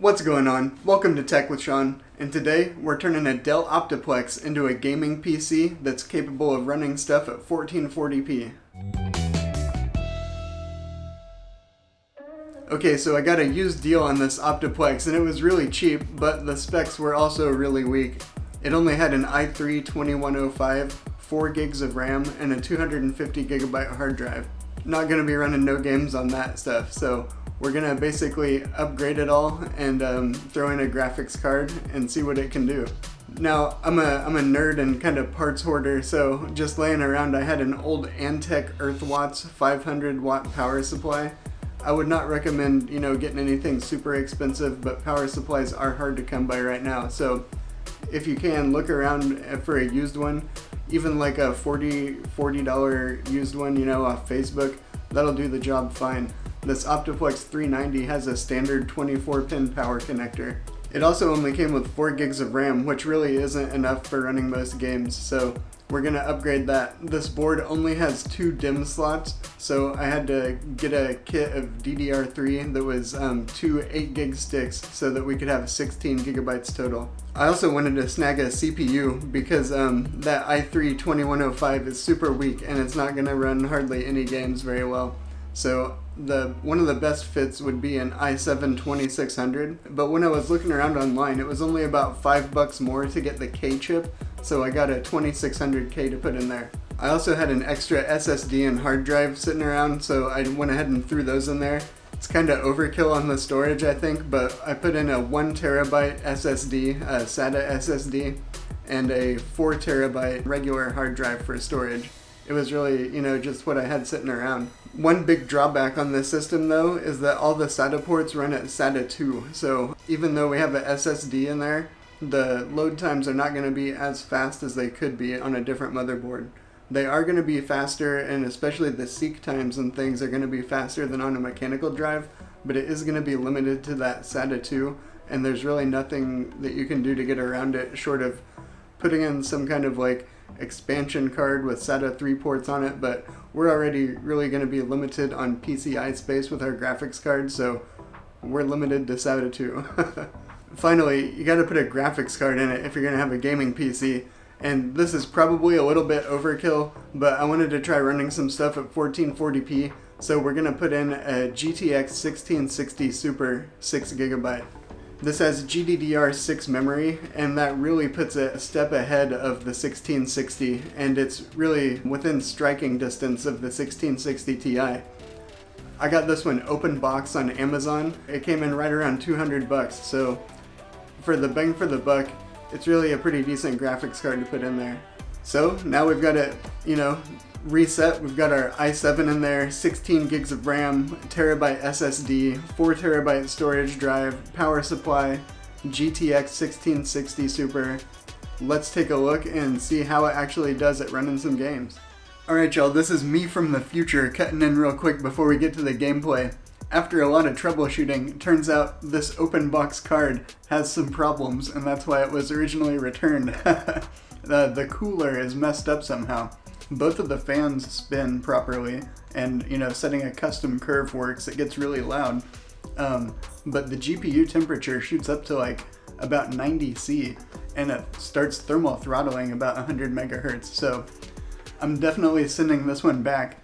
What's going on? Welcome to Tech with Sean, and today we're turning a Dell Optiplex into a gaming PC that's capable of running stuff at 1440p. Okay, so I got a used deal on this Optiplex and it was really cheap, but the specs were also really weak. It only had an i3-2105, 4 gigs of RAM, and a 250 gigabyte hard drive. Not gonna be running no games on that stuff, so we're gonna basically upgrade it all and throw in a graphics card and see what it can do. Now, I'm a nerd and kind of parts hoarder, so just laying around I had an old Antec Earthwatts 500 watt power supply. I would not recommend, getting anything super expensive, but power supplies are hard to come by right now. So if you can, look around for a used one, even like a $40 used one, off Facebook, that'll do the job fine. This Optiplex 390 has a standard 24-pin power connector. It also only came with 4 gigs of RAM, which really isn't enough for running most games, so we're gonna upgrade that. This board only has 2 DIMM slots, so I had to get a kit of DDR3 that was 2 8-gig sticks so that we could have 16 gigabytes total. I also wanted to snag a CPU because that i3-2105 is super weak and it's not gonna run hardly any games very well. So one of the best fits would be an i7-2600, but when I was looking around online, it was only about $5 more to get the K chip, so I got a 2600K to put in there. I also had an extra SSD and hard drive sitting around, so I went ahead and threw those in there. It's kind of overkill on the storage, I think, but I put in a 1 terabyte SSD, a SATA SSD, and a 4 terabyte regular hard drive for storage. It was really, just what I had sitting around. One big drawback on this system though is that all the SATA ports run at SATA 2, so even though we have a SSD in there, the load times are not going to be as fast as they could be on a different motherboard. They are going to be faster, and especially the seek times and things are going to be faster than on a mechanical drive, but it is going to be limited to that SATA 2, and there's really nothing that you can do to get around it short of putting in some kind of expansion card with SATA 3 ports on it, but we're already really going to be limited on PCI space with our graphics card, so we're limited to SATA 2. Finally, you got to put a graphics card in it if you're going to have a gaming PC, and this is probably a little bit overkill, but I wanted to try running some stuff at 1440p, so we're going to put in a GTX 1660 Super 6GB. This has GDDR6 memory, and that really puts it a step ahead of the 1660, and it's really within striking distance of the 1660 Ti. I got this one open box on Amazon. It came in right around $200, so for the bang for the buck, it's really a pretty decent graphics card to put in there. So now we've got it, reset. We've got our i7 in there, 16 gigs of RAM, terabyte SSD, 4 terabyte storage drive, power supply, GTX 1660 Super. Let's take a look and see how it actually does at running some games. Alright y'all, this is me from the future cutting in real quick before we get to the gameplay. After a lot of troubleshooting, it turns out this open box card has some problems, and that's why it was originally returned. The cooler is messed up somehow. Both of the fans spin properly, and setting a custom curve works. It gets really loud, but the GPU temperature shoots up to about 90 C, and it starts thermal throttling about 100 megahertz. So I'm definitely sending this one back.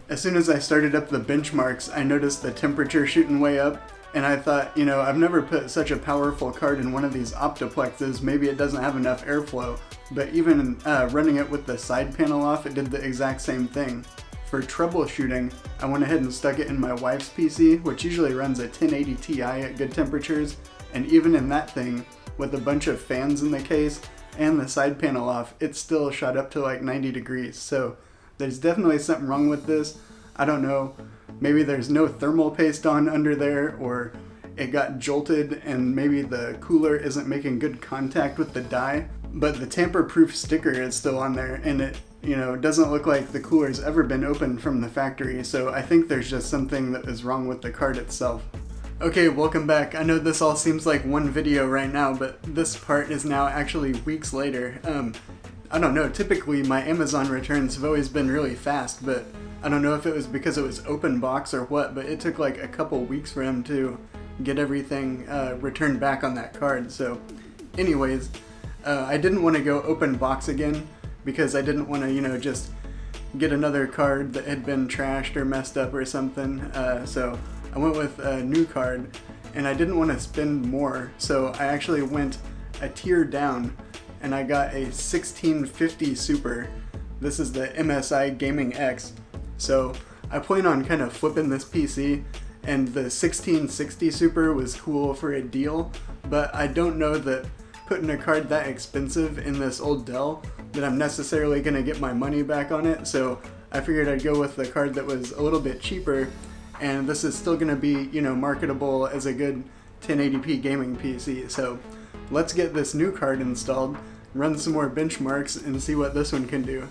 As soon as I started up the benchmarks, I noticed the temperature shooting way up, and I thought, I've never put such a powerful card in one of these Optiplexes, maybe it doesn't have enough airflow, but even running it with the side panel off, it did the exact same thing. For troubleshooting, I went ahead and stuck it in my wife's PC, which usually runs a 1080 Ti at good temperatures, and even in that thing, with a bunch of fans in the case and the side panel off, it still shot up to 90 degrees, so there's definitely something wrong with this. I don't know, maybe there's no thermal paste on under there, or it got jolted and maybe the cooler isn't making good contact with the die, but the tamper-proof sticker is still on there, and it doesn't look like the cooler's ever been opened from the factory, so I think there's just something that is wrong with the card itself. Okay, welcome back. I know this all seems like one video right now, but this part is now actually weeks later. I don't know, typically my Amazon returns have always been really fast, but I don't know if it was because it was open box or what, but it took like a couple weeks for him to get everything returned back on that card. So anyways, I didn't want to go open box again because I didn't want to, just get another card that had been trashed or messed up or something. So I went with a new card, and I didn't want to spend more, so I actually went a tier down, and I got a 1650 Super. This is the MSI Gaming X. So I plan on kind of flipping this PC, and the 1660 Super was cool for a deal, but I don't know that putting a card that expensive in this old Dell that I'm necessarily going to get my money back on it, so I figured I'd go with the card that was a little bit cheaper, and this is still going to be, marketable as a good 1080p gaming PC. So let's get this new card installed, run some more benchmarks, and see what this one can do.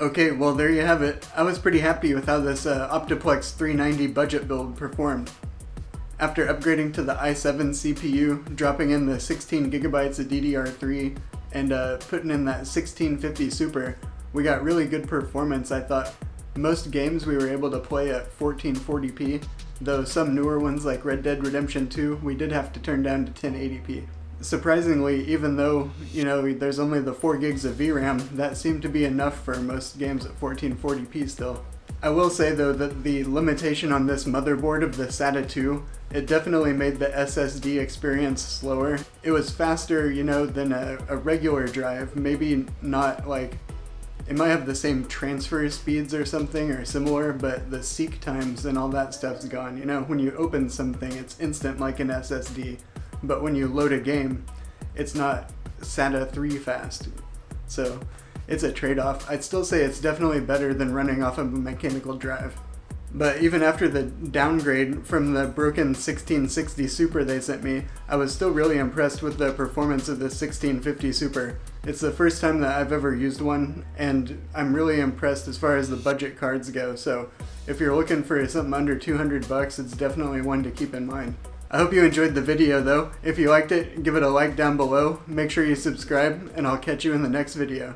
Okay, well there you have it. I was pretty happy with how this Optiplex 390 budget build performed. After upgrading to the i7 CPU, dropping in the 16 gigabytes of DDR3, and putting in that 1650 Super, we got really good performance, I thought. Most games we were able to play at 1440p, though some newer ones like Red Dead Redemption 2, we did have to turn down to 1080p. Surprisingly, even though, there's only the 4 gigs of VRAM, that seemed to be enough for most games at 1440p still. I will say though that the limitation on this motherboard of the SATA 2, it definitely made the SSD experience slower. It was faster, than a regular drive, maybe not like, it might have the same transfer speeds or something or similar, but the seek times and all that stuff's gone. When you open something, it's instant like an SSD. But when you load a game, it's not SATA 3 fast. So it's a trade-off. I'd still say it's definitely better than running off of a mechanical drive. But even after the downgrade from the broken 1660 Super they sent me, I was still really impressed with the performance of the 1650 Super. It's the first time that I've ever used one, and I'm really impressed as far as the budget cards go, so if you're looking for something under 200 bucks, it's definitely one to keep in mind. I hope you enjoyed the video though. If you liked it, give it a like down below, make sure you subscribe, and I'll catch you in the next video.